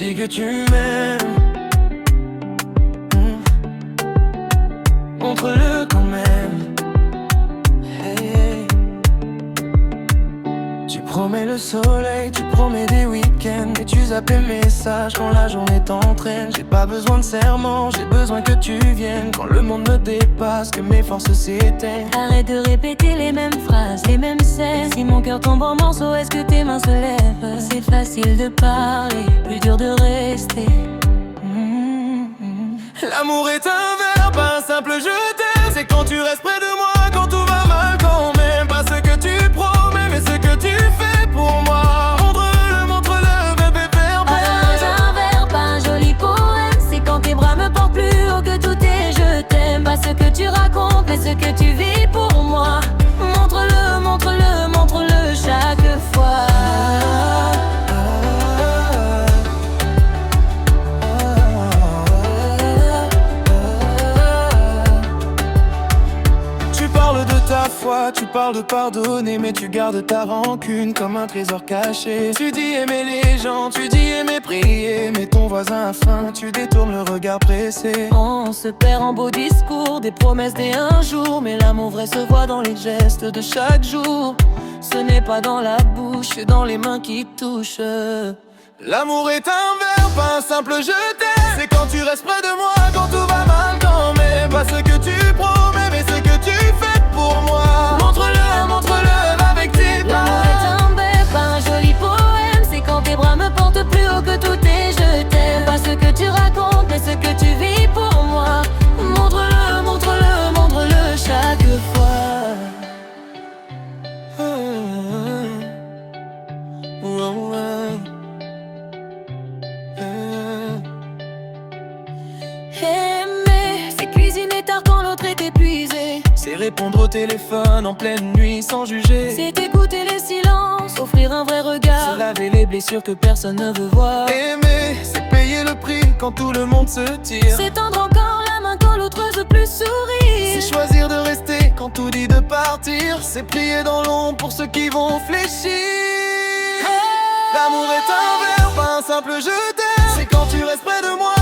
dis que tu m'aimes, montre-le quand même. Hey. Tu promets le soleil, tu promets des week-ends, et tu zappes les messages quand la journée t'entraîne. J'ai pas besoin de serment, j'ai besoin que tu viennes quand le monde me dépasse, que mes forces s'éteignent. Arrête de répéter les mêmes phrases, les mêmes scènes. Si mon cœur tombe en morceaux, est-ce que tes mains se lèvent? C'est facile de parler, plus dur de rester. L'amour est un verbe, pas un simple je t'aime. C'est quand tu restes près de moi, quand tout va mal quand même. Pas ce que tu promets, mais ce que tu fais pour moi. Montre-le, bébé, verbe. Un verbe, pas un joli poème. C'est quand tes bras me portent plus haut que tout est je t'aime. Pas ce que tu racontes, mais ce que tu vis pour moi. Montre-le, montre-le, montre-le chaque fois. Tu parles de pardonner, mais tu gardes ta rancune comme un trésor caché. Tu dis aimer les gens, tu dis aimer prier, mais ton voisin a faim, tu détournes le regard pressé. On se perd en beaux discours, des promesses des un jour, mais l'amour vrai se voit dans les gestes de chaque jour. Ce n'est pas dans la bouche, c'est dans les mains qui touchent. L'amour est un verbe, pas un simple je t'aime. C'est quand tu restes près de moi, quand tout va mal quand même. Pas ce que tu promets, mais ce que tu fais pour moi. Montre-le, montre-le avec tes mains. L'amour est un verbe, pas un joli poème. C'est quand tes bras me portent plus haut que tout est je t'aime. Pas ce que tu racontes, mais ce que tu vis pour moi. Montre-le, montre-le, montre-le chaque fois. Aimer, c'est cuisiner tard quand l'autre est épuisé. C'est répondre au téléphone en pleine nuit sans juger. C'est écouter les silences, offrir un vrai regard. Se laver les blessures que personne ne veut voir. Aimer, c'est payer le prix quand tout le monde se tire. C'est tendre encore la main quand l'autre veut plus sourire. C'est choisir de rester quand tout dit de partir. C'est prier dans l'ombre pour ceux qui vont fléchir. L'amour est un verbe, pas un simple je t'aime. C'est quand tu restes près de moi,